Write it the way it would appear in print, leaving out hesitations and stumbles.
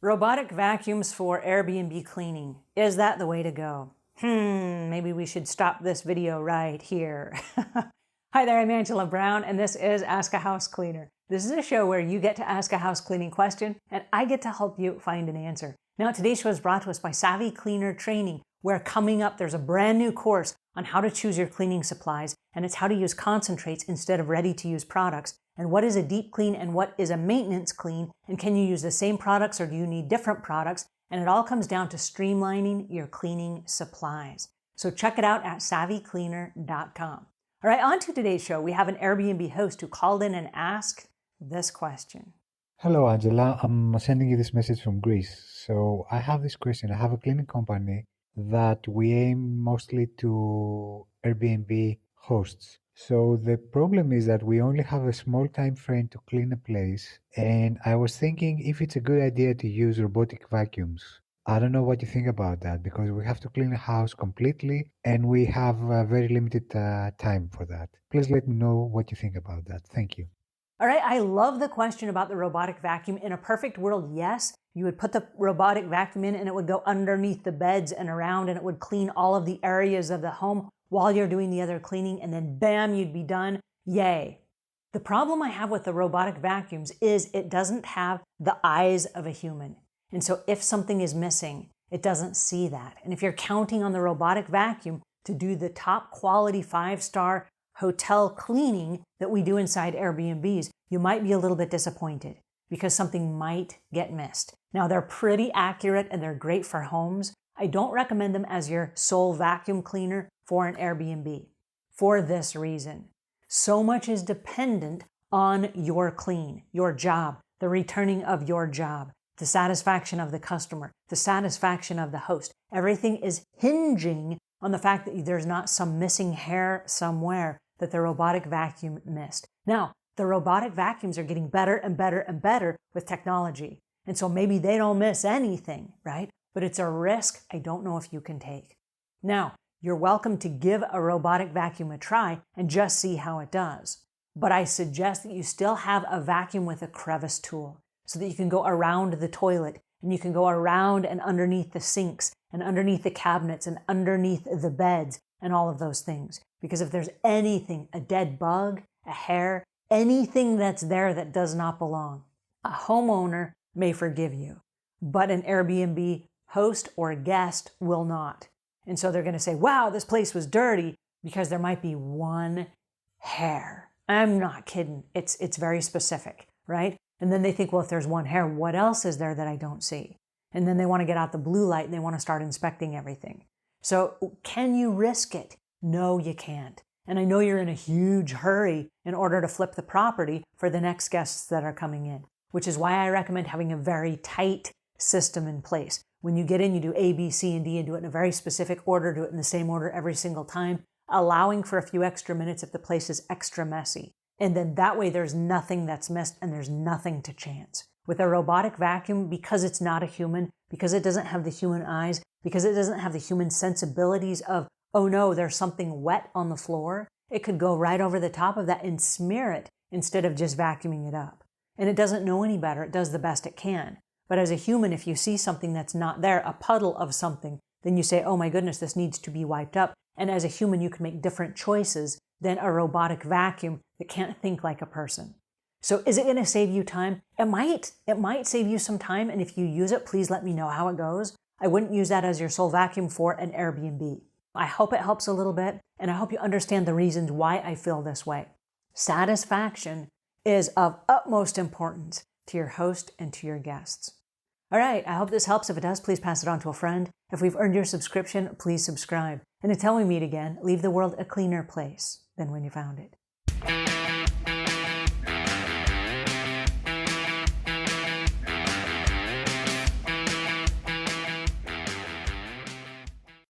Robotic vacuums for Airbnb cleaning. Is that the way to go? Maybe we should stop this video right here. Hi there, I'm Angela Brown, and this is Ask a House Cleaner. This is a show where you get to ask a house cleaning question, and I get to help you find an answer. Now, today's show is brought to us by Savvy Cleaner Training, where coming up, there's a brand new course on how to choose your cleaning supplies, and it's how to use concentrates instead of ready-to-use products, and what is a deep clean and what is a maintenance clean, and can you use the same products or do you need different products? And it all comes down to streamlining your cleaning supplies. So check it out at savvycleaner.com. All right, on to today's show. We have an Airbnb host who called in and asked this question. Hello, Angela. I'm sending you this message from Greece. So I have this question. I have a cleaning company that we aim mostly to Airbnb hosts. So the problem is that we only have a small time frame to clean a place, and I was thinking if it's a good idea to use robotic vacuums. I don't know what you think about that, because we have to clean a house completely and we have a very limited time for that. Please let me know what you think about that. Thank you. All right, I love the question about the robotic vacuum. In a perfect world, yes, you would put the robotic vacuum in and it would go underneath the beds and around and it would clean all of the areas of the home while you're doing the other cleaning, and then bam, you'd be done. Yay. The problem I have with the robotic vacuums is it doesn't have the eyes of a human. And so if something is missing, it doesn't see that. And if you're counting on the robotic vacuum to do the top quality 5-star hotel cleaning that we do inside Airbnbs, you might be a little bit disappointed because something might get missed. Now, they're pretty accurate and they're great for homes. I don't recommend them as your sole vacuum cleaner for an Airbnb for this reason. So much is dependent on your clean, your job, the returning of your job, the satisfaction of the customer, the satisfaction of the host. Everything is hinging on the fact that there's not some missing hair somewhere that the robotic vacuum missed. Now, the robotic vacuums are getting better and better and better with technology. And so maybe they don't miss anything, right? But it's a risk I don't know if you can take. Now, you're welcome to give a robotic vacuum a try and just see how it does. But I suggest that you still have a vacuum with a crevice tool so that you can go around the toilet and you can go around and underneath the sinks and underneath the cabinets and underneath the beds and all of those things. Because if there's anything, a dead bug, a hair, anything that's there that does not belong, a homeowner may forgive you, but an Airbnb host or guest will not. And so they're going to say, wow, this place was dirty because there might be one hair. I'm not kidding. It's very specific, right? And then they think, well, if there's one hair, what else is there that I don't see? And then they want to get out the blue light and they want to start inspecting everything. So can you risk it? No, you can't. And I know you're in a huge hurry in order to flip the property for the next guests that are coming in, which is why I recommend having a very tight system in place. When you get in, you do A, B, C, and D and do it in a very specific order, do it in the same order every single time, allowing for a few extra minutes if the place is extra messy. And then that way there's nothing that's missed and there's nothing to chance. With a robotic vacuum, because it's not a human, because it doesn't have the human eyes, because it doesn't have the human sensibilities of, oh no, there's something wet on the floor, it could go right over the top of that and smear it instead of just vacuuming it up. And it doesn't know any better. It does the best it can. But as a human, if you see something that's not there, a puddle of something, then you say, oh my goodness, this needs to be wiped up. And as a human, you can make different choices than a robotic vacuum that can't think like a person. So is it going to save you time? It might. It might save you some time. And if you use it, please let me know how it goes. I wouldn't use that as your sole vacuum for an Airbnb. I hope it helps a little bit, and I hope you understand the reasons why I feel this way. Satisfaction is of utmost importance to your host and to your guests. All right, I hope this helps. If it does, please pass it on to a friend. If we've earned your subscription, please subscribe. And until we meet again, leave the world a cleaner place than when you found it.